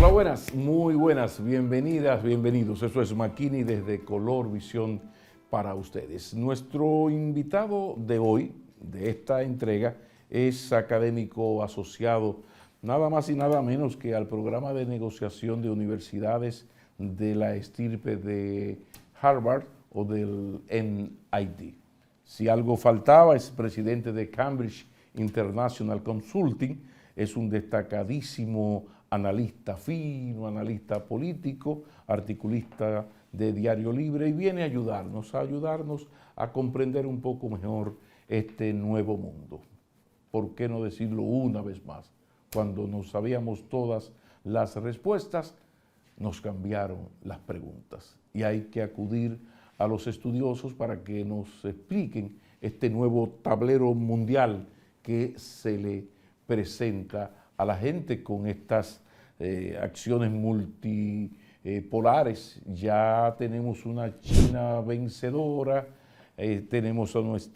Hola, buenas, muy buenas, bienvenidas, bienvenidos. Eso es Makini desde Color Visión para ustedes. Nuestro invitado de hoy, de esta entrega, es académico asociado nada más y nada menos que al programa de negociación de universidades de la estirpe de Harvard o del MIT. Si algo faltaba, es presidente de Cambridge International Consulting, es un destacadísimo analista fino, analista político, articulista de Diario Libre y viene a ayudarnos a comprender un poco mejor este nuevo mundo. ¿Por qué no decirlo una vez más? Cuando nos sabíamos todas las respuestas, nos cambiaron las preguntas y hay que acudir a los estudiosos para que nos expliquen este nuevo tablero mundial que se le presenta a la gente con estas acciones multipolares. Ya tenemos una China vencedora, tenemos a los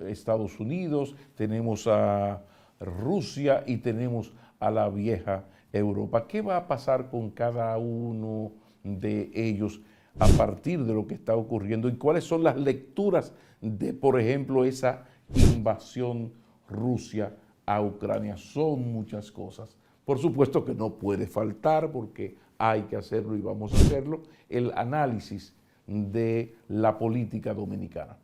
Estados Unidos, tenemos a Rusia y tenemos a la vieja Europa. ¿Qué va a pasar con cada uno de ellos a partir de lo que está ocurriendo y cuáles son las lecturas de, por ejemplo, esa invasión Rusia a Ucrania? Son muchas cosas. Por supuesto que no puede faltar, porque hay que hacerlo y vamos a hacerlo, el análisis de la política dominicana.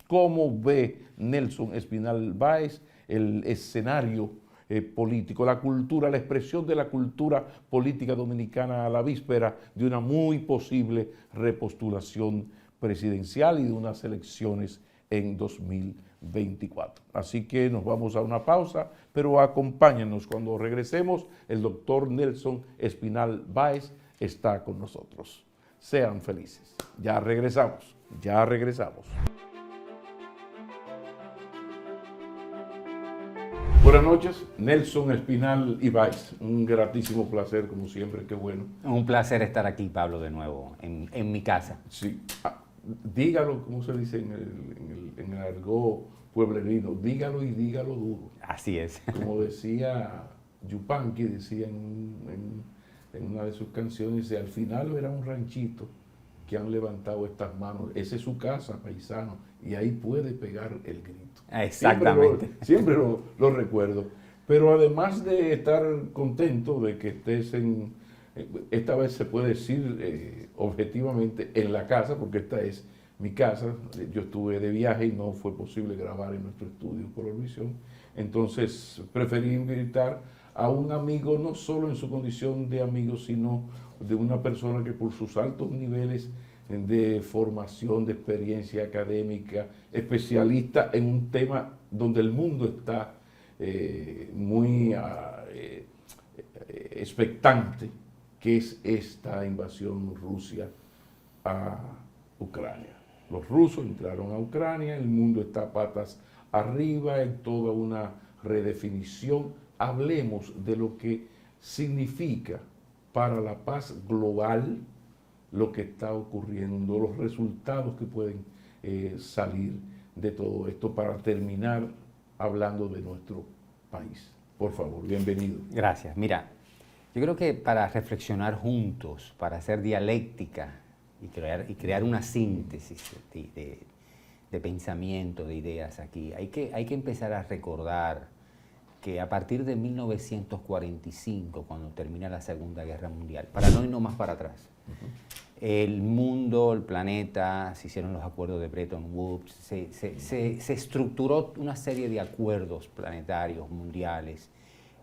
¿Cómo ve Nelson Espinal Báez el escenario político, la cultura, la expresión de la cultura política dominicana a la víspera de una muy posible repostulación presidencial y de unas elecciones en 2024? Así que nos vamos a una pausa, pero acompáñenos cuando regresemos. El doctor Nelson Espinal Báez está con nosotros. Sean felices. Ya regresamos, ya regresamos. Buenas noches, Nelson Espinal y Báez. Un gratísimo placer, como siempre, qué bueno. Un placer estar aquí, Pablo, de nuevo, en mi casa. Sí, dígalo, ¿cómo se dice en el argot pueblerino? Dígalo y dígalo duro. Así es. Como decía Yupanqui, decía en una de sus canciones, dice, al final era un ranchito que han levantado estas manos. Esa es su casa, paisano, y ahí puede pegar el grito. Exactamente. Siempre lo recuerdo. Pero además de estar contento de que estés esta vez se puede decir objetivamente en la casa, porque esta es mi casa. Yo estuve de viaje y no fue posible grabar en nuestro estudio Color Visión. Entonces preferí invitar a un amigo, no solo en su condición de amigo, sino de una persona que por sus altos niveles de formación, de experiencia académica, especialista en un tema donde el mundo está muy expectante, que es esta invasión Rusia a Ucrania. Los rusos entraron a Ucrania, el mundo está patas arriba en toda una redefinición. Hablemos de lo que significa para la paz global lo que está ocurriendo, los resultados que pueden salir de todo esto para terminar hablando de nuestro país. Por favor, bienvenido. Gracias. Mira, yo creo que para reflexionar juntos, para hacer dialéctica y crear una síntesis de pensamiento, de ideas aquí, hay que empezar a recordar que a partir de 1945, cuando termina la Segunda Guerra Mundial, para no irnos más para atrás, el mundo, el planeta, se hicieron los acuerdos de Bretton Woods, se estructuró una serie de acuerdos planetarios, mundiales.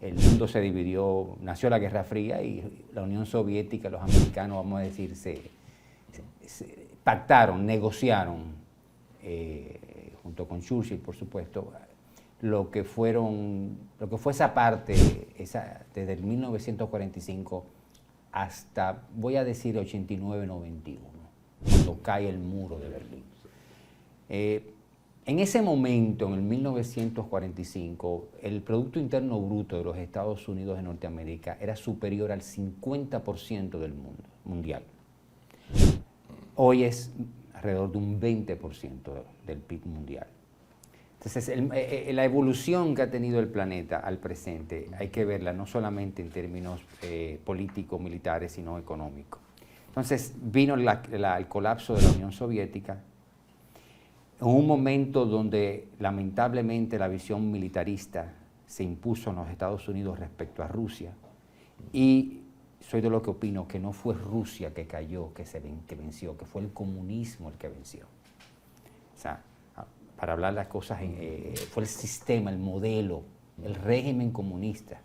El mundo se dividió, nació la Guerra Fría y la Unión Soviética, los americanos, vamos a decir, se pactaron, negociaron, junto con Churchill, por supuesto, lo que fue esa parte, desde el 1945 hasta, voy a decir, 89-91, cuando cae el muro de Berlín. En ese momento, en el 1945, el Producto Interno Bruto de los Estados Unidos de Norteamérica era superior al 50% del mundo mundial. Hoy es alrededor de un 20% del PIB mundial. Entonces, la evolución que ha tenido el planeta al presente hay que verla no solamente en términos políticos, militares, sino económicos. Entonces, vino el colapso de la Unión Soviética, en un momento donde lamentablemente la visión militarista se impuso en los Estados Unidos respecto a Rusia, y soy de lo que opino que no fue Rusia que cayó, que venció, que fue el comunismo el que venció. O sea, para hablar las cosas, fue el sistema, el modelo, el régimen comunista.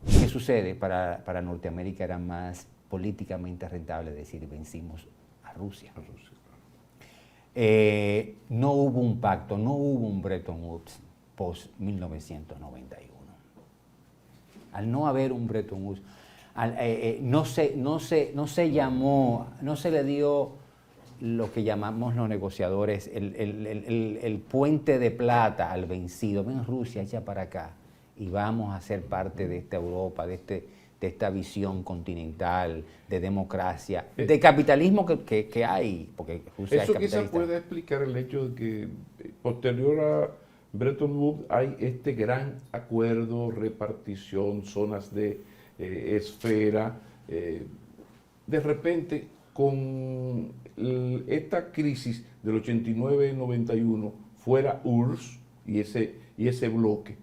¿Qué sucede? Para Norteamérica era más políticamente rentable decir vencimos a Rusia. No hubo un pacto, no hubo un Bretton Woods post-1991. Al no haber un Bretton Woods, no se llamó, no se le dio lo que llamamos los negociadores, el puente de plata al vencido. Ven Rusia, echa para acá y vamos a ser parte de esta Europa, de esta visión continental, de democracia, de capitalismo que hay, porque Rusia eso es capitalista. quizás puede explicar el hecho de que posterior a Bretton Woods hay este gran acuerdo, repartición, zonas de esfera. De repente, con esta crisis del 89-91, fuera URSS y ese bloque,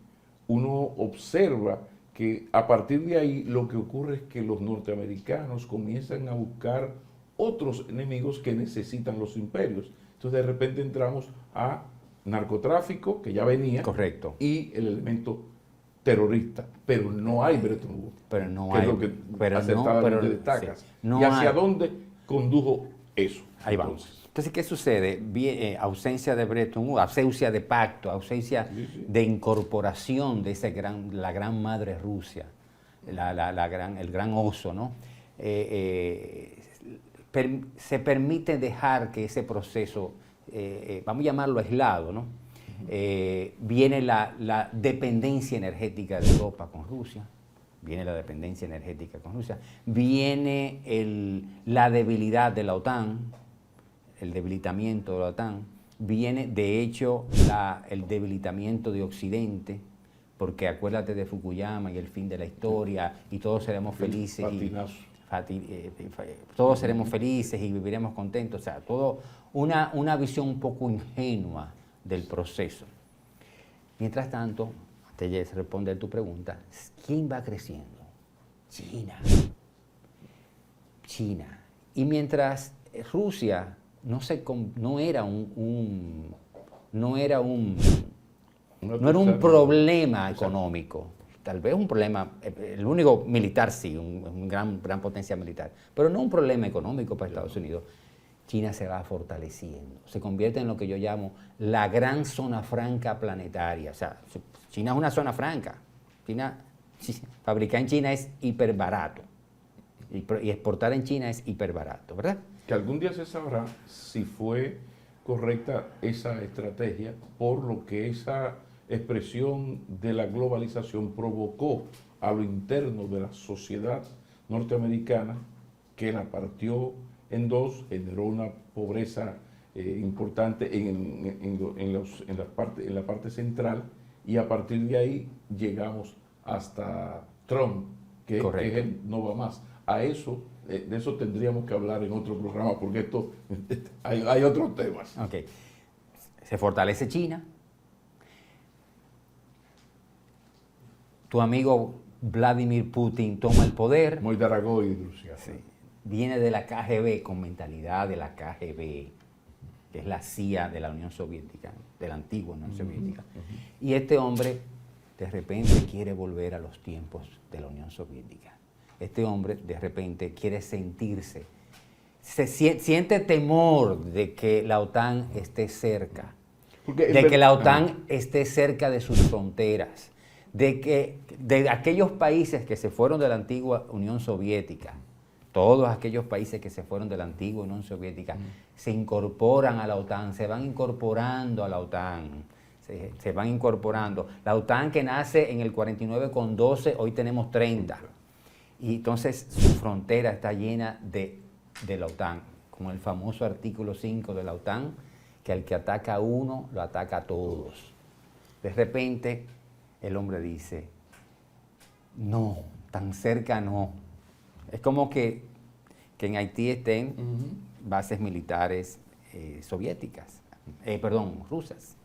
uno observa que a partir de ahí lo que ocurre es que los norteamericanos comienzan a buscar otros enemigos que necesitan los imperios. Entonces de repente entramos a narcotráfico, que ya venía, correcto, y el elemento terrorista, pero no hay Bretton Woods, pero no que hay, es lo que pero acertadamente no, destacas. Sí, no ¿Y hacia hay. dónde condujo eso? Ahí vamos. Entonces, ¿qué sucede? Ausencia de Bretton Woods, ausencia de pacto, ausencia de incorporación de la gran madre Rusia, el gran oso, ¿no? Se permite dejar que ese proceso, vamos a llamarlo aislado, ¿no? Viene la dependencia energética de Europa con Rusia, viene la dependencia energética con Rusia, viene la debilidad de la OTAN, el debilitamiento de la OTAN, viene de hecho el debilitamiento de Occidente, porque acuérdate de Fukuyama y el fin de la historia, y todos seremos felices, todos seremos felices y viviremos contentos, o sea, todo una visión un poco ingenua del proceso. Mientras tanto, antes de responder tu pregunta, ¿quién va creciendo? China. Y mientras Rusia no era un problema económico, tal vez un problema, el único militar sí, un gran potencia militar, pero no un problema económico para Estados Unidos. China se va fortaleciendo, se convierte en lo que yo llamo la gran zona franca planetaria. O sea, China es una zona franca. Fabricar en China es hiper barato y exportar en China es hiper barato, ¿verdad? Que algún día se sabrá si fue correcta esa estrategia, por lo que esa expresión de la globalización provocó a lo interno de la sociedad norteamericana, que la partió en dos, generó una pobreza importante en la parte central, y a partir de ahí llegamos hasta Trump, que es el no va más. De eso tendríamos que hablar en otro programa, porque esto hay otros temas. Okay. Se fortalece China. Tu amigo Vladimir Putin toma el poder. Muy Daragoy, Rusia. Sí. Viene de la KGB, con mentalidad de la KGB, que es la CIA de la Unión Soviética, de la antigua Unión Soviética. Y este hombre de repente quiere volver a los tiempos de la Unión Soviética. Este hombre de repente quiere sentirse, siente temor de que la OTAN esté cerca, de que la OTAN esté cerca de sus fronteras, de aquellos países que se fueron de la antigua Unión Soviética. Todos aquellos países que se fueron de la antigua Unión Soviética se incorporan a la OTAN, se van incorporando a la OTAN, se van incorporando. La OTAN, que nace en el 49 con 12, hoy tenemos 30. Y entonces su frontera está llena de la OTAN, con el famoso artículo 5 de la OTAN, que al que ataca a uno, lo ataca a todos. De repente el hombre dice, no, tan cerca no. Es como que en Haití estén bases militares soviéticas, rusas.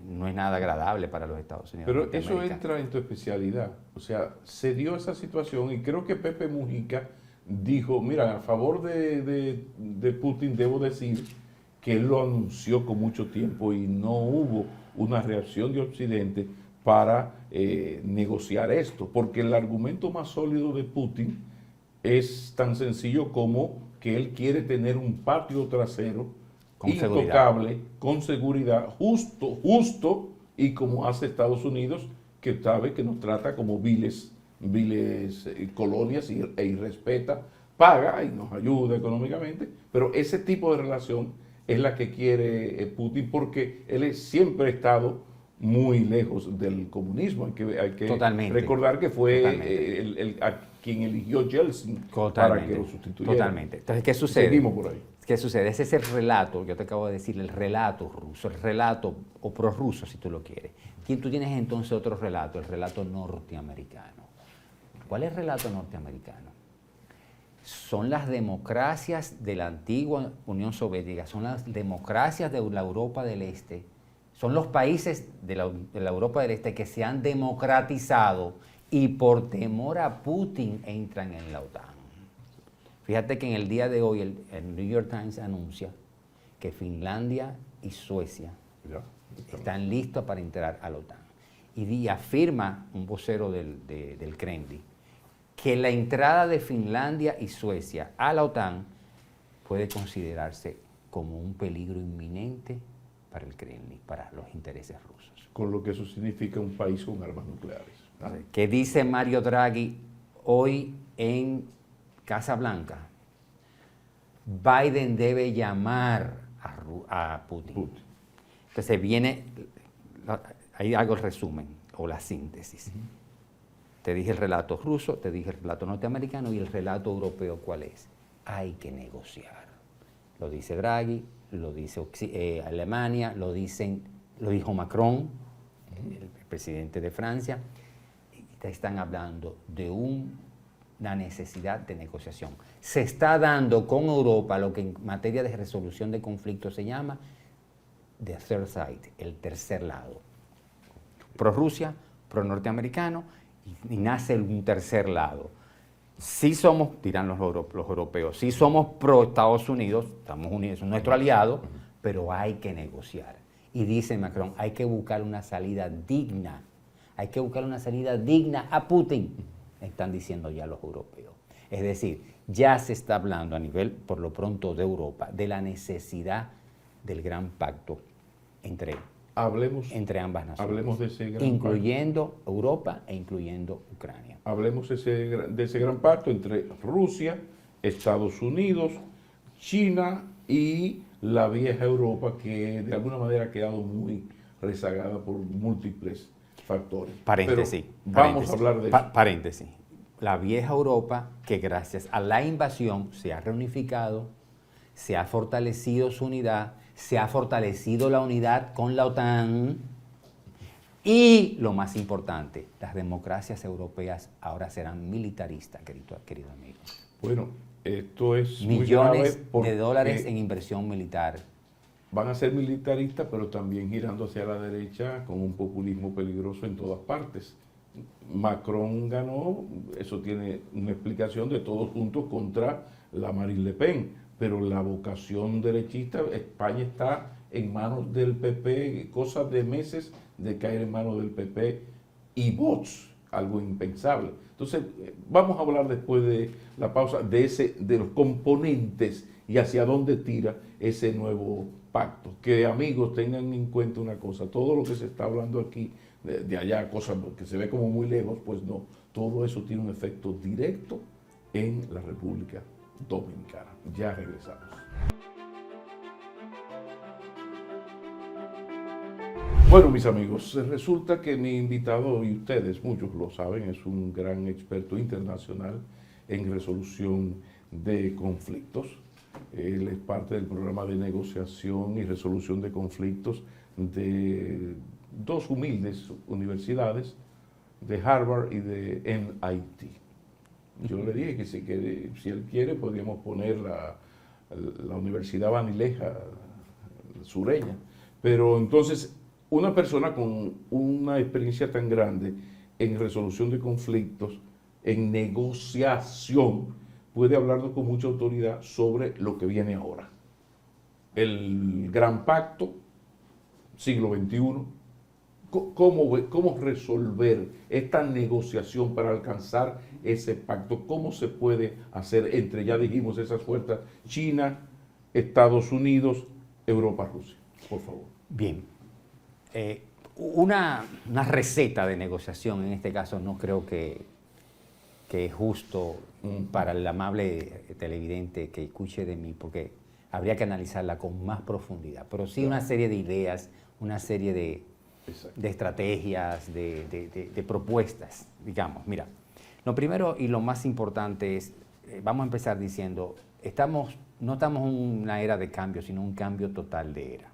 No es nada agradable para los Estados Unidos. Pero eso entra en tu especialidad. O sea, se dio esa situación y creo que Pepe Mujica dijo, mira, a favor de Putin debo decir que él lo anunció con mucho tiempo y no hubo una reacción de Occidente para negociar esto, porque el argumento más sólido de Putin es tan sencillo como que él quiere tener un patio trasero intocable, con seguridad, justo, y como hace Estados Unidos, que sabe que nos trata como viles colonias e irrespeta, paga y nos ayuda económicamente, pero ese tipo de relación es la que quiere Putin, porque él siempre ha estado muy lejos del comunismo. Hay que recordar que fue a quien eligió Yeltsin para que lo sustituyera. Totalmente. Entonces, ¿qué sucede? Seguimos por ahí. ¿Qué sucede? Ese es el relato, yo te acabo de decir, el relato ruso, el relato o prorruso, si tú lo quieres. Tú tienes entonces otro relato, el relato norteamericano. ¿Cuál es el relato norteamericano? Son las democracias de la antigua Unión Soviética, son las democracias de la Europa del Este, son los países de la Europa del Este que se han democratizado y por temor a Putin entran en la OTAN. Fíjate que en el día de hoy el New York Times anuncia que Finlandia y Suecia están listos para entrar a la OTAN. Y afirma un vocero del Kremlin que la entrada de Finlandia y Suecia a la OTAN puede considerarse como un peligro inminente para el Kremlin, para los intereses rusos. Con lo que eso significa un país con armas nucleares. ¿Qué dice Mario Draghi hoy en Casa Blanca? Biden debe llamar a Putin. Entonces ahí hago el resumen o la síntesis. Te dije el relato ruso, te dije el relato norteamericano y el relato europeo, ¿cuál es? Hay que negociar. Lo dice Draghi, lo dice Alemania, lo dijo Macron, el presidente de Francia. Te están hablando de una necesidad de negociación. Se está dando con Europa lo que en materia de resolución de conflictos se llama the third side, el tercer lado. Pro Rusia, pro norteamericano, y nace un tercer lado. Sí somos, dirán los europeos, sí somos pro Estados Unidos, Estados Unidos es nuestro aliado, pero hay que negociar. Y dice Macron, hay que buscar una salida digna. Hay que buscar una salida digna a Putin, están diciendo ya los europeos. Es decir, ya se está hablando a nivel, por lo pronto, de Europa, de la necesidad del gran pacto entre ambas naciones. Hablemos de ese gran incluyendo pacto. Europa e incluyendo Ucrania. Hablemos de ese gran pacto entre Rusia, Estados Unidos, China y la vieja Europa, que de alguna manera ha quedado muy rezagada por múltiples factores. Paréntesis. Vamos a hablar de eso. Paréntesis. La vieja Europa, que gracias a la invasión se ha reunificado, se ha fortalecido su unidad, se ha fortalecido la unidad con la OTAN y, lo más importante, las democracias europeas ahora serán militaristas, querido amigo. Bueno, esto es millones de dólares en inversión militar. Van a ser militaristas, pero también girando hacia la derecha con un populismo peligroso en todas partes. Macron ganó, eso tiene una explicación de todos juntos contra la Marine Le Pen, pero la vocación derechista, España está en manos del PP, cosas de meses de caer en manos del PP y Vox, algo impensable. Entonces, vamos a hablar después de la pausa de los componentes y hacia dónde tira ese nuevo pacto. Que, amigos, tengan en cuenta una cosa, todo lo que se está hablando aquí, de allá, cosas que se ve como muy lejos, pues no, todo eso tiene un efecto directo en la República Dominicana. Ya regresamos. Bueno, mis amigos, resulta que mi invitado, y ustedes muchos lo saben, es un gran experto internacional en resolución de conflictos. Él es parte del programa de negociación y resolución de conflictos de dos humildes universidades de Harvard y de MIT. Yo le dije que si él quiere, podríamos poner la Universidad Banileja sureña. Pero entonces, una persona con una experiencia tan grande en resolución de conflictos, en negociación, puede hablarnos con mucha autoridad sobre lo que viene ahora. El Gran Pacto, siglo XXI, ¿cómo resolver esta negociación para alcanzar ese pacto? ¿Cómo se puede hacer entre, ya dijimos, esas fuerzas, China, Estados Unidos, Europa, Rusia? Por favor. Bien. Una receta de negociación, en este caso, no creo que es justo para el amable televidente que escuche de mí, porque habría que analizarla con más profundidad. Pero sí una serie de ideas, una serie de estrategias, de propuestas, digamos. Mira, lo primero y lo más importante es, vamos a empezar diciendo, no estamos en una era de cambio, sino un cambio total de era.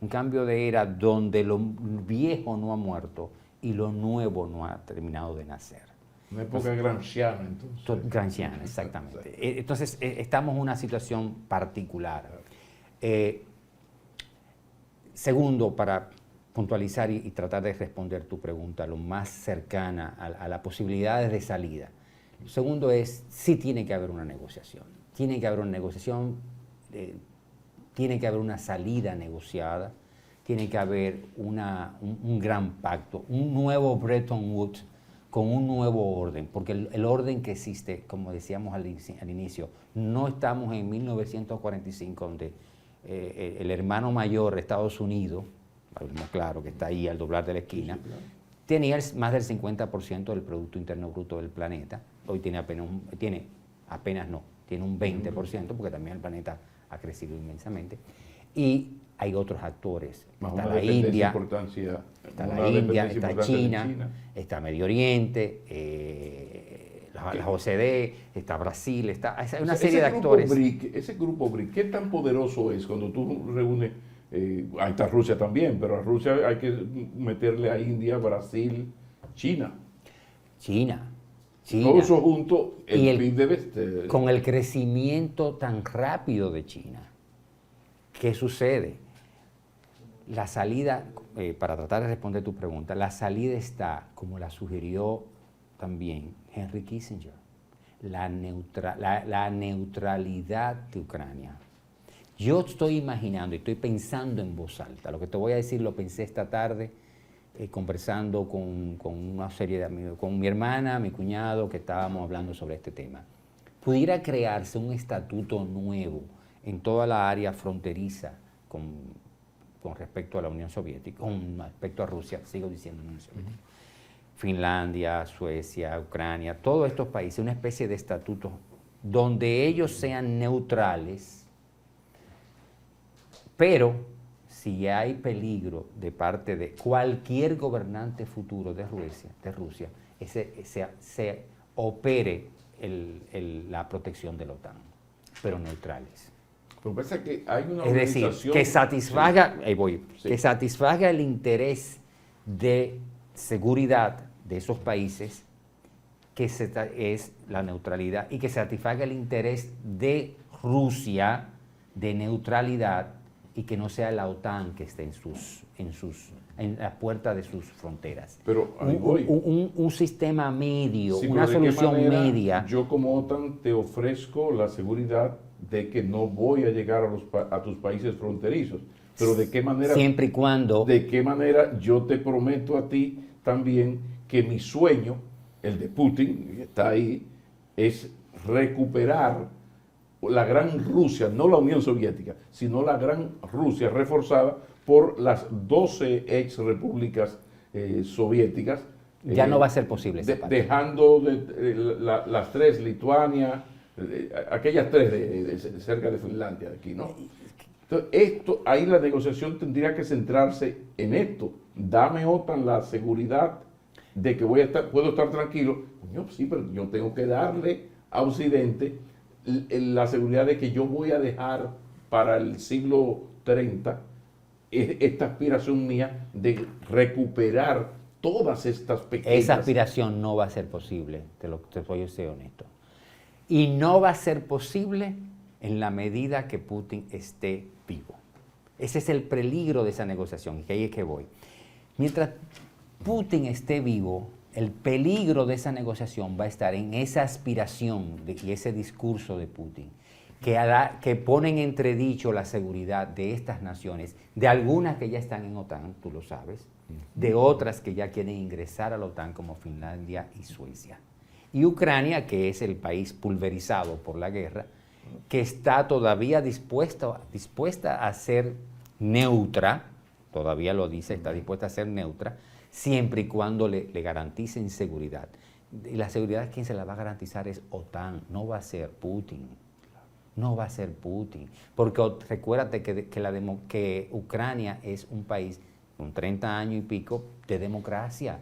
Un cambio de era donde lo viejo no ha muerto y lo nuevo no ha terminado de nacer. Una época gramsciana, entonces. Gramsciana, exactamente. Entonces, estamos en una situación particular. Segundo, para puntualizar y tratar de responder tu pregunta lo más cercana a las posibilidades de salida. Lo segundo es, sí tiene que haber una negociación. Tiene que haber una negociación, tiene que haber una salida negociada, tiene que haber un gran pacto, un nuevo Bretton Woods con un nuevo orden, porque el orden que existe, como decíamos al inicio, no estamos en 1945, donde el hermano mayor de Estados Unidos, hablemos claro, que está ahí al doblar de la esquina, sí, claro, tenía más del 50% del Producto Interno Bruto del planeta. Hoy tiene tiene un 20%, porque también el planeta ha crecido inmensamente. Y hay otros actores. Está la India, está China, está Medio Oriente, la OCDE, está Brasil, hay una serie de actores. Ese grupo BRIC, ¿qué tan poderoso es cuando tú reúnes? Ahí está Rusia también, pero a Rusia hay que meterle a India, Brasil, China. Todo eso junto, el PIB debe... Con el crecimiento tan rápido de China, ¿qué sucede? La salida, para tratar de responder tu pregunta, la salida está, como la sugirió también Henry Kissinger, la neutralidad de Ucrania. Yo estoy imaginando y estoy pensando en voz alta. Lo que te voy a decir lo pensé esta tarde conversando con una serie de amigos, con mi hermana, mi cuñado, que estábamos hablando sobre este tema. Pudiera crearse un estatuto nuevo en toda la área fronteriza con respecto a la Unión Soviética, con respecto a Rusia, sigo diciendo Unión Soviética. Finlandia, Suecia, Ucrania, todos estos países, una especie de estatuto donde ellos sean neutrales, pero si hay peligro de parte de cualquier gobernante futuro de Rusia, se opere la protección de la OTAN, pero neutrales. Pero parece que hay una es decir, que satisfaga, que satisfaga el interés de seguridad de esos países, que es la neutralidad, y que satisfaga el interés de Rusia de neutralidad, y que no sea la OTAN que esté en la puerta de sus fronteras. Pero un sistema medio, una solución media. Yo como OTAN te ofrezco la seguridad de que no voy a llegar a tus países fronterizos. Pero ¿de qué manera? Siempre y cuando... ¿De qué manera yo te prometo a ti también que mi sueño, el de Putin, que está ahí, es recuperar la gran Rusia, no la Unión Soviética, sino la gran Rusia reforzada por las 12 ex repúblicas soviéticas. Ya no va a ser posible. Dejando las tres, Lituania, aquellas tres cerca de Finlandia, aquí, ¿no? Entonces, ahí la negociación tendría que centrarse en esto. Dame, OTAN, la seguridad de que puedo estar tranquilo. Coño, sí, pero yo tengo que darle a Occidente la seguridad de que yo voy a dejar para el siglo 30 esta aspiración mía de recuperar todas estas pequeñas... Esa aspiración no va a ser posible, te voy a ser honesto. Y no va a ser posible en la medida que Putin esté vivo. Ese es el peligro de esa negociación, y que ahí es que voy. Mientras Putin esté vivo, el peligro de esa negociación va a estar en esa aspiración y ese discurso de Putin, que ponen en entredicho la seguridad de estas naciones, de algunas que ya están en OTAN, tú lo sabes, de otras que ya quieren ingresar a la OTAN como Finlandia y Suecia. Y Ucrania, que es el país pulverizado por la guerra, que está todavía dispuesta a ser neutra, todavía lo dice, está dispuesta a ser neutra, siempre y cuando le garanticen seguridad. Y la seguridad, ¿quién se la va a garantizar? Es OTAN, no va a ser Putin. No va a ser Putin. Porque recuérdate que Ucrania es un país con 30 años y pico de democracia.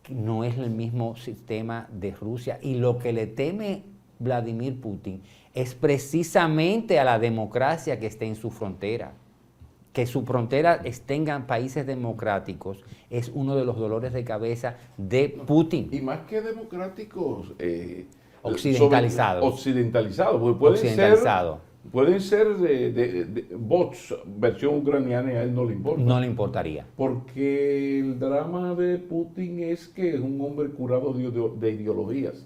No es el mismo sistema de Rusia. Y lo que le teme Vladimir Putin es precisamente a la democracia que esté en su frontera. Que su frontera tengan países democráticos es uno de los dolores de cabeza de Putin. Y más que democráticos, occidentalizados. Occidentalizados, porque pueden ser de bots, versión ucraniana, y a él no le importa. No le importaría. Porque el drama de Putin es que es un hombre curado de ideologías.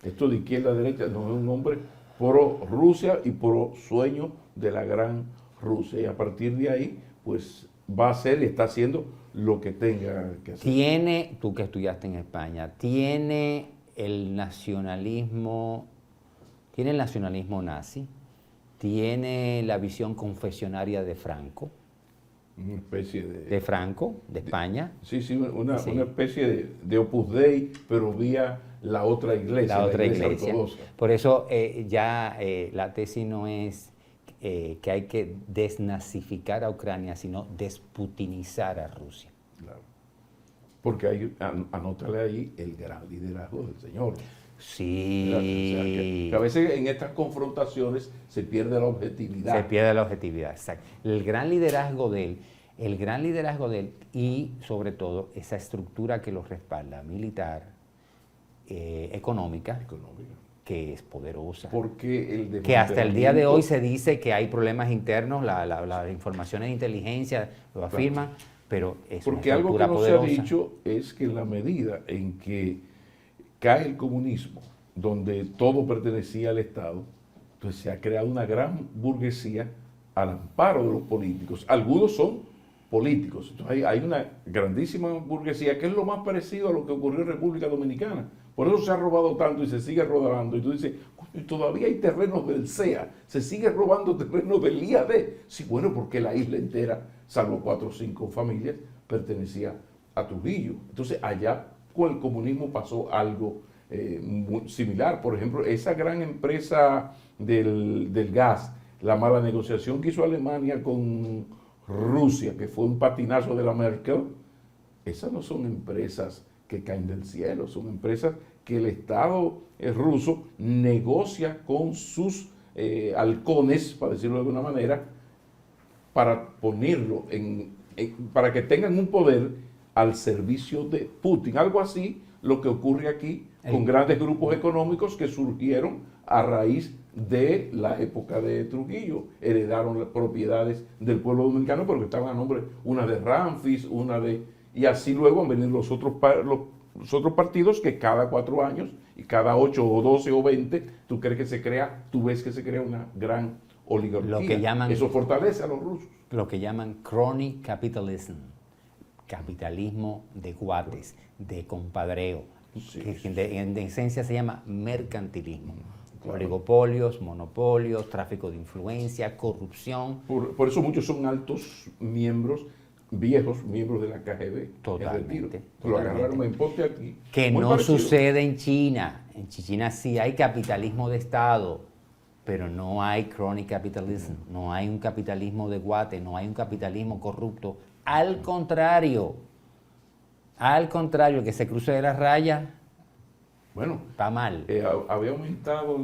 Esto de izquierda a derecha, no es un hombre pro Rusia y pro sueño de la gran Rusia. Y a partir de ahí, pues va a hacer y está haciendo lo que tenga que hacer. Tú que estudiaste en España, tiene el nacionalismo nazi, tiene la visión confesionaria de Franco. Una especie de Franco, de España. Sí, una especie de Opus Dei, pero vía la otra iglesia, la iglesia ortodoxa. Por eso la tesis no es que hay que desnazificar a Ucrania, sino desputinizar a Rusia. Claro. Porque anótale ahí el gran liderazgo del señor. Sí. O sea, que a veces en estas confrontaciones se pierde la objetividad. Se pierde la objetividad, exacto. El gran liderazgo de él y sobre todo esa estructura que lo respalda, militar, económica, que es poderosa. Porque que hasta el día de hoy se dice que hay problemas internos, las informaciones de inteligencia lo afirman, pero es una estructura algo que no poderosa. Se ha dicho es que en la medida en que cae el comunismo, donde todo pertenecía al Estado, entonces se ha creado una gran burguesía al amparo de los políticos. Algunos son políticos. Entonces hay una grandísima burguesía que es lo más parecido a lo que ocurrió en República Dominicana. Por eso se ha robado tanto y se sigue robando. Y tú dices, todavía hay terrenos del CEA, se sigue robando terrenos del IAD. Sí, bueno, porque la isla entera, salvo 4 o 5 familias, pertenecía a Trujillo. Entonces allá con el comunismo pasó algo muy similar. Por ejemplo, esa gran empresa del gas, la mala negociación que hizo Alemania con Rusia, que fue un patinazo de la Merkel, esas no son empresas que caen del cielo, son empresas que el Estado ruso negocia con sus halcones, para decirlo de alguna manera, para ponerlo para que tengan un poder al servicio de Putin. Algo así lo que ocurre aquí con grandes grupos económicos que surgieron a raíz de la época de Trujillo. Heredaron las propiedades del pueblo dominicano, pero que estaban a nombre, una de Ramfis, y así luego han venido los otros partidos que cada 4 años y cada 8 o 12 o 20, tú ves que se crea una gran oligarquía. Eso fortalece a los rusos. Lo que llaman crony capitalism, capitalismo de guates, de compadreo, que en esencia se llama mercantilismo. Claro. Oligopolios, monopolios, tráfico de influencia, corrupción. Por eso muchos son altos miembros, viejos miembros de la KGB. Totalmente. Lo agarraron en poste aquí. Que no sucede en China. En China sí hay capitalismo de Estado, pero no hay crony capitalism, no hay un capitalismo de guate, no hay un capitalismo corrupto. Al contrario, que se cruce de la raya, bueno, está mal. Había aumentado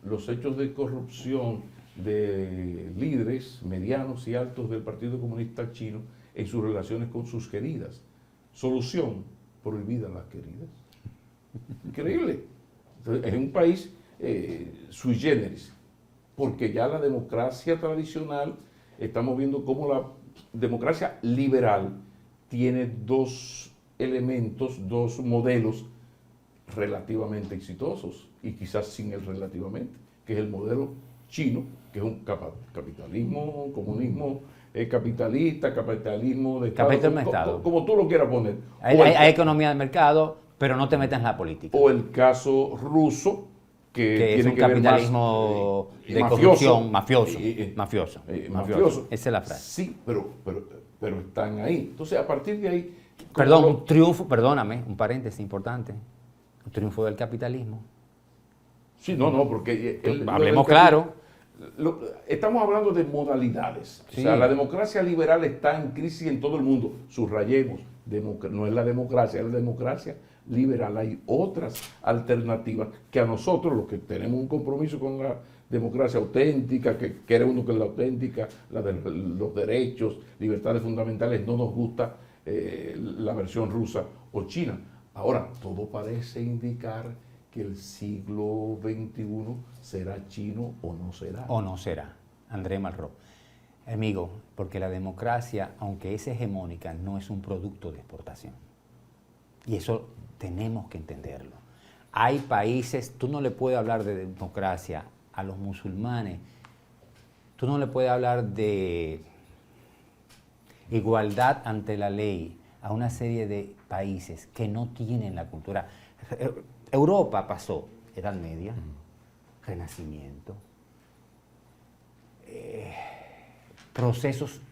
los hechos de corrupción de líderes medianos y altos del Partido Comunista Chino en sus relaciones con sus queridas. Solución: prohibidas las queridas. Increíble. Entonces, es un país sui generis, porque ya la democracia tradicional, estamos viendo cómo la democracia liberal tiene dos elementos, dos modelos relativamente exitosos, y quizás sin el relativamente, que es el modelo chino, que es un capitalismo, comunismo capitalista, capitalismo de Estado, como tú lo quieras poner. Hay economía de mercado, pero no te metas en la política. O el caso ruso, que es tiene un que ver capitalismo más, de corrupción, mafioso. Esa es la frase. Sí, pero están ahí. Entonces, a partir de ahí... Perdón, un triunfo, perdóname, un paréntesis importante, un triunfo del capitalismo. Sí, no, porque... hablemos claro. Estamos hablando de modalidades. Sí. O sea, la democracia liberal está en crisis en todo el mundo. Subrayemos, no es la democracia, es la democracia liberal. Hay otras alternativas que a nosotros, los que tenemos un compromiso con la democracia auténtica, que quiere uno que es la auténtica, la de los derechos, libertades fundamentales, no nos gusta la versión rusa o china. Ahora, todo parece indicar que el siglo XXI será chino o no será. O no será, André Malraux. Amigo, porque la democracia, aunque es hegemónica, no es un producto de exportación. Y eso tenemos que entenderlo. Hay países, tú no le puedes hablar de democracia a los musulmanes, tú no le puedes hablar de igualdad ante la ley a una serie de países que no tienen la cultura. Europa pasó Edad Media, Renacimiento, procesos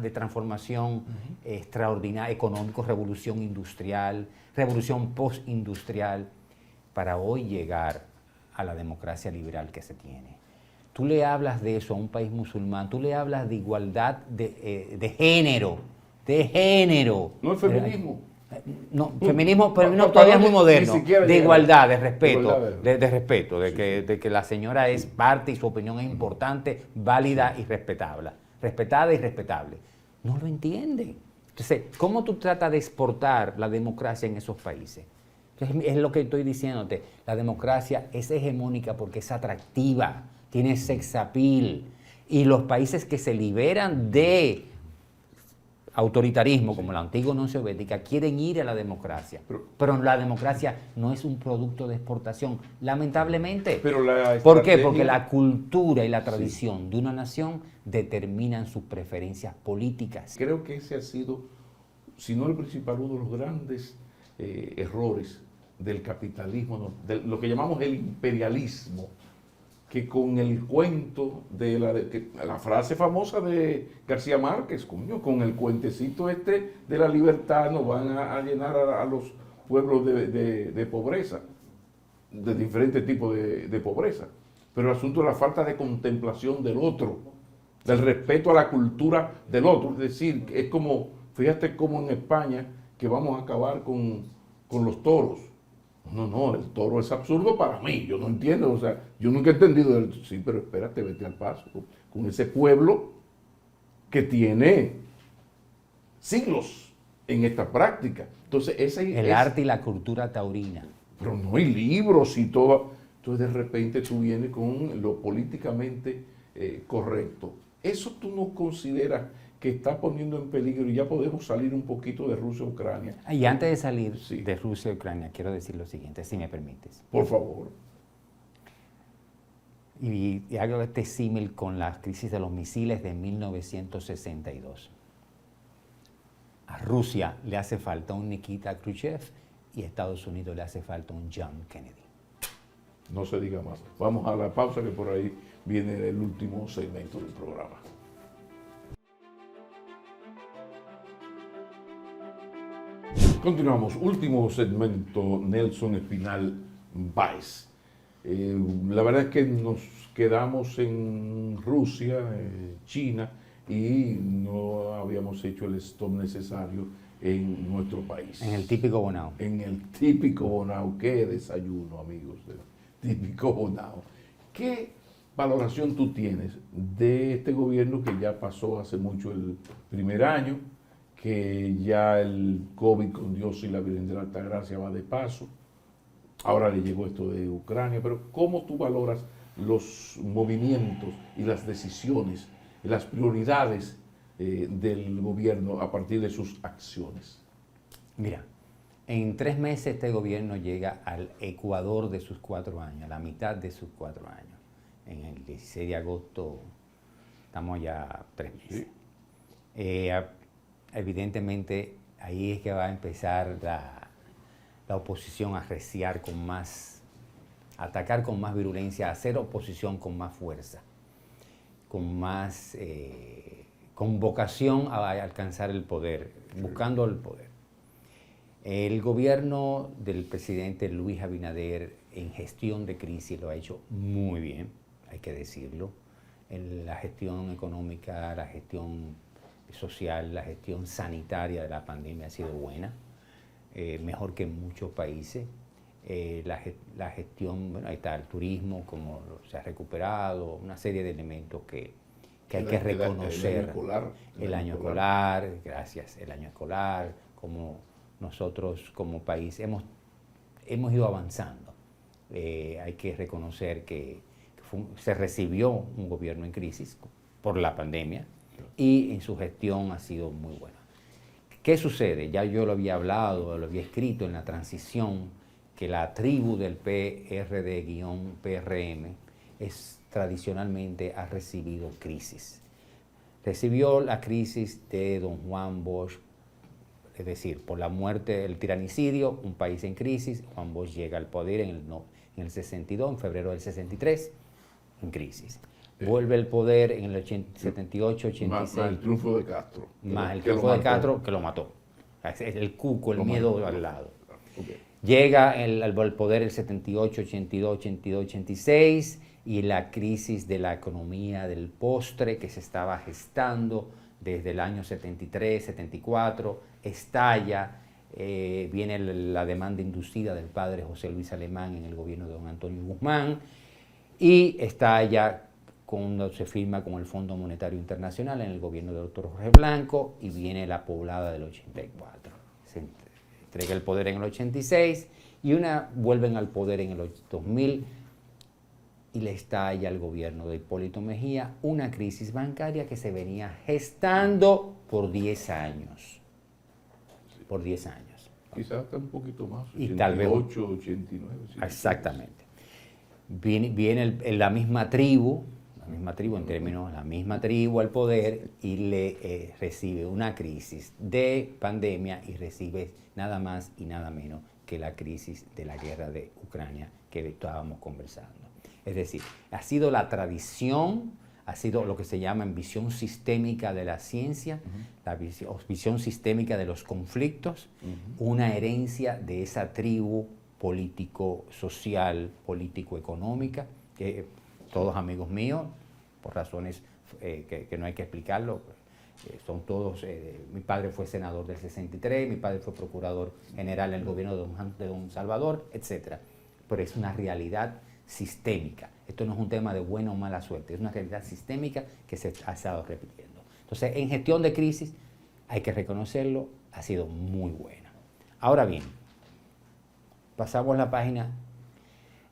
de transformación extraordinaria, económicos, revolución industrial, revolución postindustrial, para hoy llegar a la democracia liberal que se tiene. Tú le hablas de eso a un país musulmán, tú le hablas de igualdad de género. No el feminismo. No, feminismo todavía es muy moderno, de igualdad, de respeto, de respeto, de que la señora es parte y su opinión es importante, válida y respetable, respetada y respetable. No lo entienden. Entonces, ¿cómo tú tratas de exportar la democracia en esos países? Es lo que estoy diciéndote, la democracia es hegemónica porque es atractiva, tiene sex appeal, y los países que se liberan de autoritarismo, como la antigua Unión Soviética, quieren ir a la democracia. Pero la democracia no es un producto de exportación, lamentablemente. ¿Por qué? Porque la cultura y la tradición de una nación determinan sus preferencias políticas. Creo que ese ha sido, si no el principal, uno de los grandes errores del capitalismo, de lo que llamamos el imperialismo, que con el cuento de la frase famosa de García Márquez, con el cuentecito de la libertad nos van a llenar a los pueblos de pobreza, de diferentes tipos de pobreza. Pero el asunto es la falta de contemplación del otro, del respeto a la cultura del otro. Es decir, es como, fíjate como en España, que vamos a acabar con los toros. No, el toro es absurdo para mí, yo no entiendo, o sea, yo nunca he entendido, sí, pero espérate, vete al paso, con ese pueblo que tiene siglos en esta práctica. Entonces, el arte y la cultura taurina. Pero no hay libros y todo, entonces de repente tú vienes con lo políticamente correcto. ¿Eso tú no consideras que está poniendo en peligro, y ya podemos salir un poquito de Rusia a Ucrania? Y antes de salir de Rusia a Ucrania, quiero decir lo siguiente, si me permites. Por favor. Y hago este símil con la crisis de los misiles de 1962. A Rusia le hace falta un Nikita Khrushchev y a Estados Unidos le hace falta un John Kennedy. No se diga más. Vamos a la pausa, que por ahí viene el último segmento del programa. Continuamos, último segmento, Nelson Espinal Báez. La verdad es que nos quedamos en Rusia, China, y no habíamos hecho el stop necesario en nuestro país. En el típico Bonao. En el típico Bonao. Qué desayuno, amigos, típico Bonao. ¿Qué valoración tú tienes de este gobierno que ya pasó hace mucho el primer año, que ya el COVID con Dios y la Virgen de la Altagracia va de paso? Ahora le llegó esto de Ucrania, pero ¿cómo tú valoras los movimientos y las decisiones y las prioridades del gobierno a partir de sus acciones? Mira, en 3 meses este gobierno llega al ecuador de sus 4 años, a la mitad de sus 4 años. En el 16 de agosto estamos ya 3 meses. Sí. Evidentemente ahí es que va a empezar la oposición a reciar con más, a atacar con más virulencia, a hacer oposición con más fuerza, con más, con vocación a alcanzar el poder, buscando el poder. El gobierno del presidente Luis Abinader en gestión de crisis lo ha hecho muy bien, hay que decirlo. En la gestión económica, la gestión social, la gestión sanitaria de la pandemia ha sido buena, mejor que en muchos países. La gestión, bueno, ahí está el turismo, como se ha recuperado, una serie de elementos que hay que reconocer. El año escolar, gracias, el año escolar, como nosotros como país hemos ido avanzando. Hay que reconocer que se recibió un gobierno en crisis por la pandemia y en su gestión ha sido muy buena. ¿Qué sucede? Ya yo lo había hablado, lo había escrito en la transición, que la tribu del PRD-PRM tradicionalmente ha recibido crisis. Recibió la crisis de don Juan Bosch, es decir, por la muerte, el tiranicidio, un país en crisis. Juan Bosch llega al poder en el 62, en febrero del 63, en crisis. Vuelve al poder en el 78, 86. Más el triunfo de Castro. Más el triunfo de Castro, que lo mató. El cuco, el miedo al lado. Okay. Llega al poder el 78, 82, 82, 86 y la crisis de la economía del postre que se estaba gestando desde el año 73, 74, estalla, viene la demanda inducida del padre José Luis Alemán en el gobierno de don Antonio Guzmán y estalla cuando se firma con el Fondo Monetario Internacional en el gobierno del doctor Jorge Blanco y viene la poblada del 84. Se entrega el poder en el 86 y vuelven al poder en el 2000 y le estalla al gobierno de Hipólito Mejía una crisis bancaria que se venía gestando por 10 años. Por 10 años. Quizás hasta un poquito más, 88, tal vez, 89. Exactamente. Viene la misma tribu en términos, la misma tribu al poder y le recibe una crisis de pandemia y recibe nada más y nada menos que la crisis de la guerra de Ucrania que estábamos conversando. Es decir, ha sido la tradición, ha sido lo que se llama en visión sistémica de la ciencia, la visión sistémica de los conflictos, una herencia de esa tribu político-social, político-económica, que todos amigos míos, por razones que no hay que explicarlo, son todos, mi padre fue senador del 63, mi padre fue procurador general en el gobierno de don Salvador, etc. Pero es una realidad sistémica. Esto no es un tema de buena o mala suerte, es una realidad sistémica que se ha estado repitiendo. Entonces, en gestión de crisis, hay que reconocerlo, ha sido muy buena. Ahora bien, pasamos la página.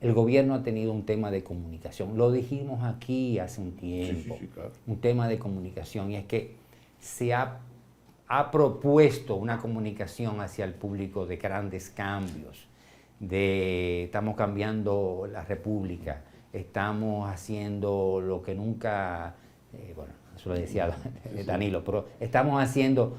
El gobierno ha tenido un tema de comunicación. Lo dijimos aquí hace un tiempo. Sí, claro. Un tema de comunicación. Y es que se ha propuesto una comunicación hacia el público de grandes cambios. Estamos cambiando la República. Estamos haciendo lo que nunca... bueno, eso lo decía Danilo, pero estamos haciendo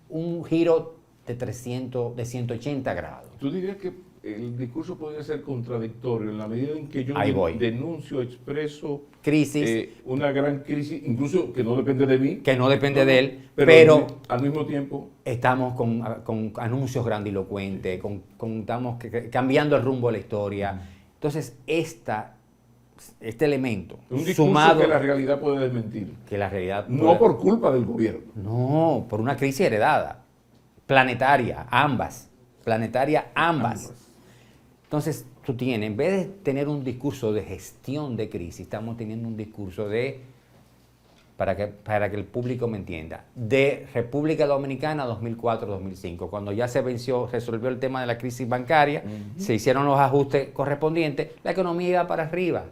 un giro de 180 grados. ¿Tú dirías que el discurso podría ser contradictorio en la medida en que yo denuncio, expreso crisis, una gran crisis, incluso que no depende de mí? Que no depende de él, pero al mismo tiempo... Estamos con anuncios grandilocuentes, estamos cambiando el rumbo de la historia. Entonces, este elemento, un discurso sumado, que la realidad puede desmentir. Que la realidad no por culpa del gobierno. No, por una crisis heredada, planetaria, ambas. Entonces, tú tienes, en vez de tener un discurso de gestión de crisis, estamos teniendo un discurso de, para que el público me entienda, de República Dominicana 2004-2005, cuando ya se resolvió el tema de la crisis bancaria, se hicieron los ajustes correspondientes, la economía iba para arriba.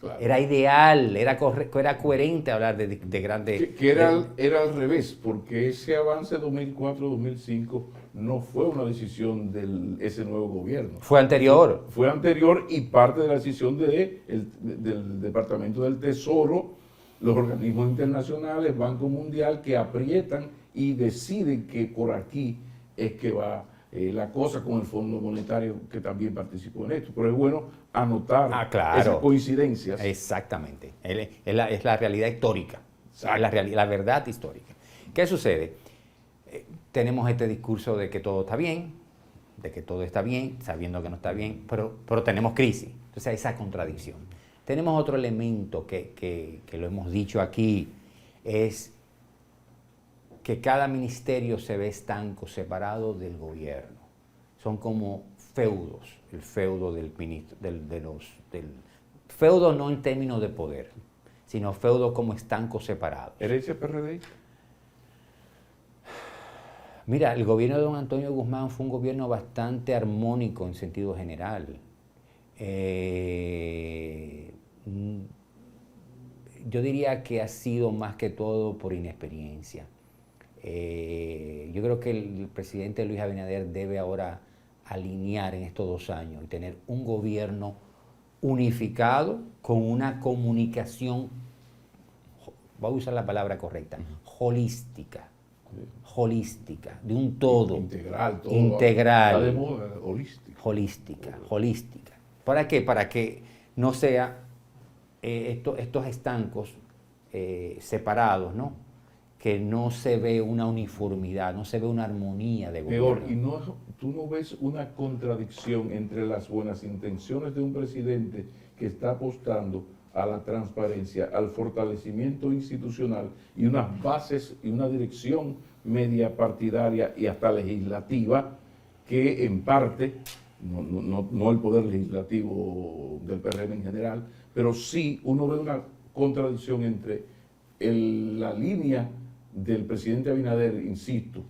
Claro. Era ideal, era coherente hablar de grandes... Era al revés, porque ese avance 2004-2005 no fue una decisión de ese nuevo gobierno. Fue anterior. Fue anterior y parte de la decisión del Departamento del Tesoro, los organismos internacionales, Banco Mundial, que aprietan y deciden que por aquí es que va la cosa, con el Fondo Monetario que también participó en esto. Pero es bueno anotar esas coincidencias. Exactamente. Es la realidad histórica. Es la verdad histórica. ¿Qué sucede? Tenemos este discurso de que todo está bien, sabiendo que no está bien, pero tenemos crisis. Entonces hay esa contradicción. Tenemos otro elemento que lo hemos dicho aquí, es que cada ministerio se ve estanco, separado del gobierno. Son como feudos, el feudo del ministro, feudo no en términos de poder, sino feudos como estancos separados. ¿Herencia PRD? Mira, el gobierno de don Antonio Guzmán fue un gobierno bastante armónico en sentido general. Yo diría que ha sido más que todo por inexperiencia. Yo creo que el presidente Luis Abinader debe ahora alinear en estos 2 años y tener un gobierno unificado con una comunicación, voy a usar la palabra correcta, holística, de un todo. Integral. Integral. De moda, Holística. ¿Para qué? Para que no sea estos estancos separados, ¿no? Que no se ve una uniformidad, no se ve una armonía de gobierno. Peor, y tú no ves una contradicción entre las buenas intenciones de un presidente que está apostando a la transparencia, al fortalecimiento institucional y unas bases y una dirección media partidaria y hasta legislativa que en parte, no el poder legislativo del PRM en general, pero sí uno ve una contradicción entre la línea del presidente Abinader, insisto,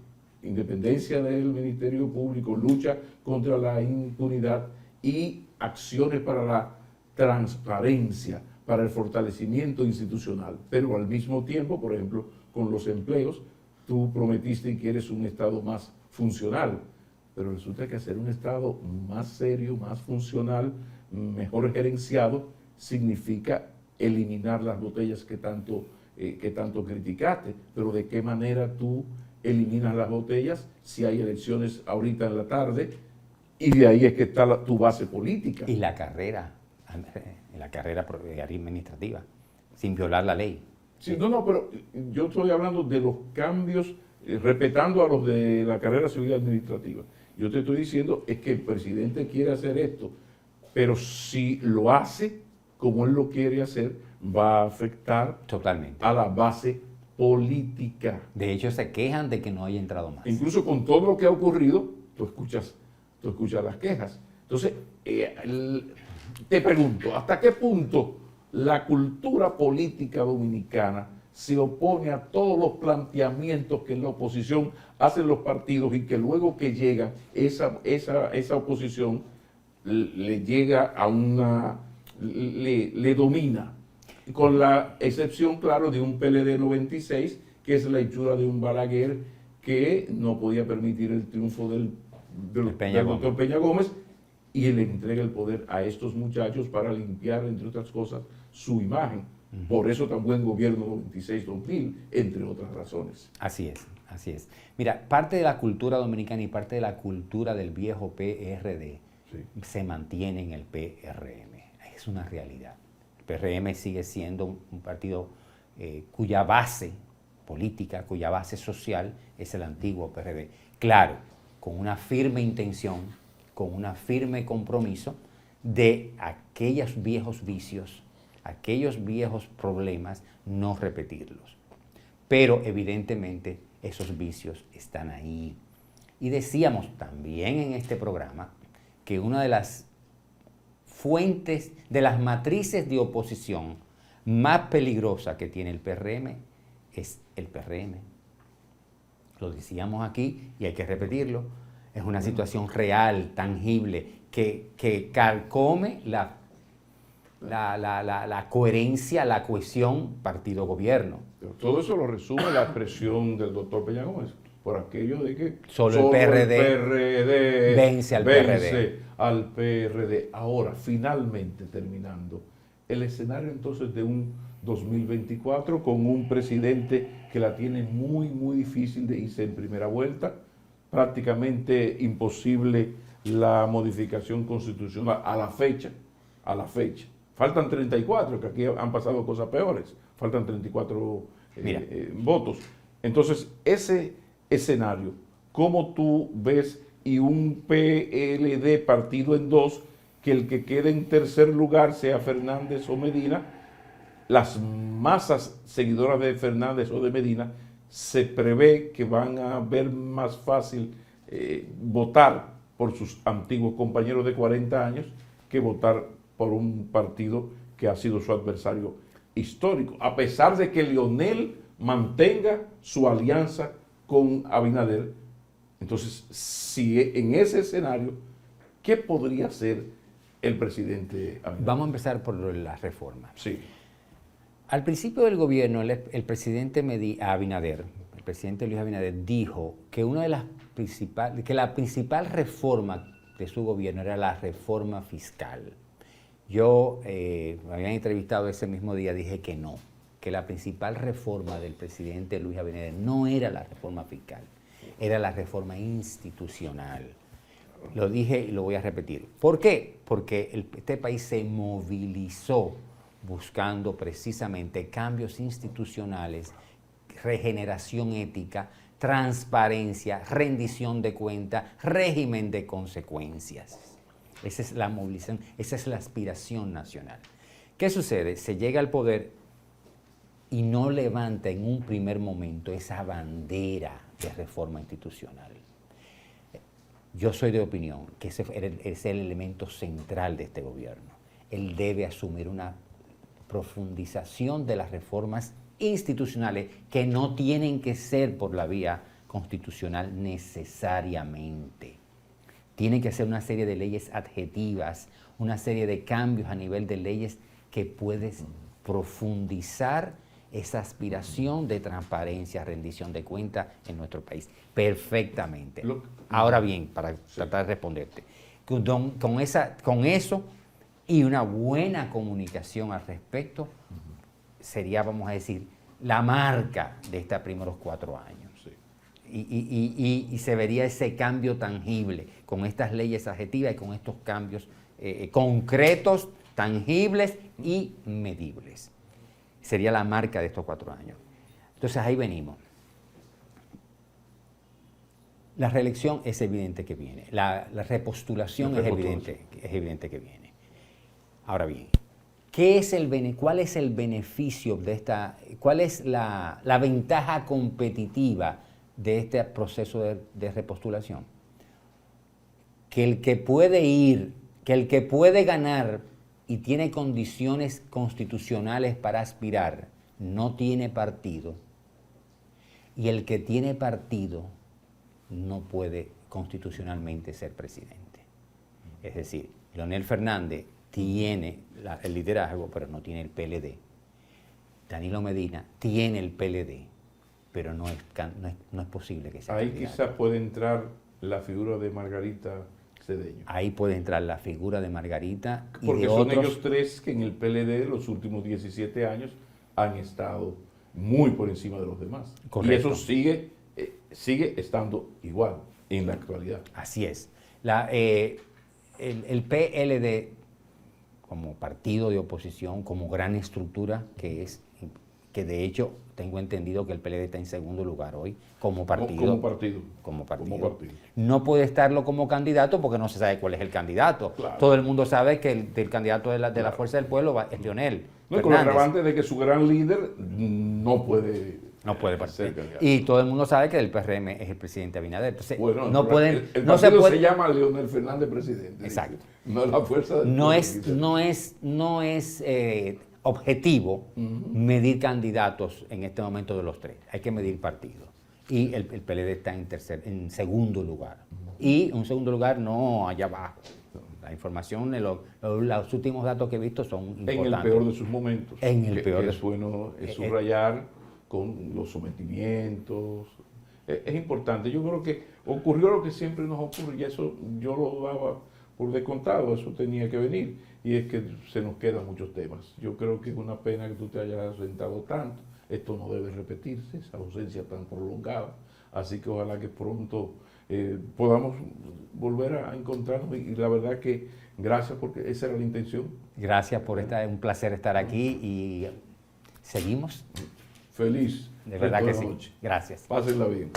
independencia del Ministerio Público, lucha contra la impunidad y acciones para la transparencia, para el fortalecimiento institucional. Pero al mismo tiempo, por ejemplo, con los empleos, tú prometiste y quieres un Estado más funcional, pero resulta que hacer un Estado más serio, más funcional, mejor gerenciado, significa eliminar las botellas que tanto criticaste. Pero ¿de qué manera tú eliminas las botellas si hay elecciones ahorita en la tarde y de ahí es que está tu base política? Y la carrera administrativa, sin violar la ley. Sí, pero yo estoy hablando de los cambios, respetando a los de la carrera civil administrativa. Yo te estoy diciendo es que el presidente quiere hacer esto, pero si lo hace como él lo quiere hacer, va a afectar totalmente a la base política. De hecho, se quejan de que no haya entrado más. Incluso con todo lo que ha ocurrido, tú escuchas las quejas. Entonces, te pregunto, ¿hasta qué punto la cultura política dominicana se opone a todos los planteamientos que en la oposición hacen los partidos y que luego que llegan, esa oposición le llega a le domina? Con la excepción, claro, de un PLD 96, que es la hechura de un Balaguer que no podía permitir el triunfo del doctor Peña Gómez, y le entrega el poder a estos muchachos para limpiar, entre otras cosas, su imagen. Por eso tan buen gobierno 96-2000, entre otras razones. Así es. Mira, parte de la cultura dominicana y parte de la cultura del viejo PRD se mantiene en el PRM. Es una realidad. El PRM sigue siendo un partido cuya base política, cuya base social es el antiguo PRD. Claro, con una firme intención, con un firme compromiso de aquellos viejos vicios, aquellos viejos problemas, no repetirlos. Pero evidentemente esos vicios están ahí. Y decíamos también en este programa que una de las fuentes, de las matrices de oposición más peligrosas que tiene el PRM es el PRM. Lo decíamos aquí y hay que repetirlo. Es una situación real, tangible, que carcome la coherencia, la cohesión partido-gobierno. Pero todo eso lo resume la expresión del doctor Peña Gómez, por aquello de que Solo el PRD vence al PRD. Ahora, finalmente terminando, el escenario entonces de un 2024 con un presidente que la tiene muy, muy difícil de irse en primera vuelta, prácticamente imposible la modificación constitucional a la fecha. Faltan 34, que aquí han pasado cosas peores, faltan 34 votos. Entonces, ese escenario, ¿cómo tú ves y un PLD partido en dos, que el que quede en tercer lugar sea Fernández o Medina? Las masas seguidoras de Fernández o de Medina se prevé que van a ver más fácil votar por sus antiguos compañeros de 40 años que votar por un partido que ha sido su adversario histórico, a pesar de que Leonel mantenga su alianza con Abinader. Entonces, si en ese escenario, ¿qué podría hacer el presidente Abinader? Vamos a empezar por la reforma. Sí. Al principio del gobierno, el presidente Abinader, el presidente Luis Abinader, dijo que la principal reforma de su gobierno era la reforma fiscal. Yo me habían entrevistado ese mismo día, dije que no, que la principal reforma del presidente Luis Abinader no era la reforma fiscal, era la reforma institucional. Lo dije y lo voy a repetir. ¿Por qué? Porque este país se movilizó buscando precisamente cambios institucionales, regeneración ética, transparencia, rendición de cuentas, régimen de consecuencias. Esa es la movilización, esa es la aspiración nacional. ¿Qué sucede? Se llega al poder y no levanta en un primer momento esa bandera de reforma institucional. Yo soy de opinión que ese es el elemento central de este gobierno. Él debe asumir una profundización de las reformas institucionales que no tienen que ser por la vía constitucional necesariamente. Tiene que hacer una serie de leyes adjetivas, una serie de cambios a nivel de leyes que puedes profundizar esa aspiración de transparencia, rendición de cuentas en nuestro país. Perfectamente. Ahora bien, para tratar de responderte, con eso y una buena comunicación al respecto, sería, vamos a decir, la marca de estos primeros 4 años. Y se vería ese cambio tangible con estas leyes adjetivas y con estos cambios concretos, tangibles y medibles. Sería la marca de estos 4 años. Entonces ahí venimos. La reelección es evidente que viene. La repostulación es evidente que viene. Ahora bien, ¿cuál es el beneficio de esta? ¿Cuál es la ventaja competitiva de este proceso de repostulación? Que el que puede ganar y tiene condiciones constitucionales para aspirar, no tiene partido, y el que tiene partido no puede constitucionalmente ser presidente. Es decir, Leonel Fernández tiene el liderazgo, pero no tiene el PLD. Danilo Medina tiene el PLD, pero no es posible que sea Ahí candidato. quizás puede entrar la figura de Margarita Cedeño. Ahí puede entrar la figura de Margarita y Porque de son otros. ellos tres que en el PLD los últimos 17 años han estado muy por encima de los demás. Correcto. Y eso sigue estando igual en la actualidad. Así es. El PLD, como partido de oposición, como gran estructura que es, que de hecho tengo entendido que el PLD está en segundo lugar hoy, como partido. Como partido. No puede estarlo como candidato porque no se sabe cuál es el candidato. Claro. Todo el mundo sabe que el candidato de la Fuerza del Pueblo es Leonel No, con lo agravante de que su gran líder no puede No puede participar. cerca de Y todo el mundo sabe que el PRM es el presidente Abinader. Entonces, Bueno, no pueden, el no se partido puede, se llama Leonel Fernández presidente. Exacto. Dice. No es la fuerza del no pueblo, es, dice. no es objetivo medir candidatos en este momento de los tres. Hay que medir partidos. Y el PLD está en segundo lugar. Y un segundo lugar no allá abajo. La información, los últimos datos que he visto son importantes. En el peor de sus momentos. En el peor que de es bueno subrayar con los sometimientos. Es importante. Yo creo que ocurrió lo que siempre nos ocurre, y eso yo lo daba por descontado, eso tenía que venir, y es que se nos quedan muchos temas. Yo creo que es una pena que tú te hayas ausentado tanto. Esto no debe repetirse, esa ausencia tan prolongada. Así que ojalá que pronto podamos volver a encontrarnos, y la verdad que gracias, porque esa era la intención. Gracias por estar, es un placer estar aquí y seguimos. Feliz. De verdad que resto sí. la noche. Gracias. Pásenla bien.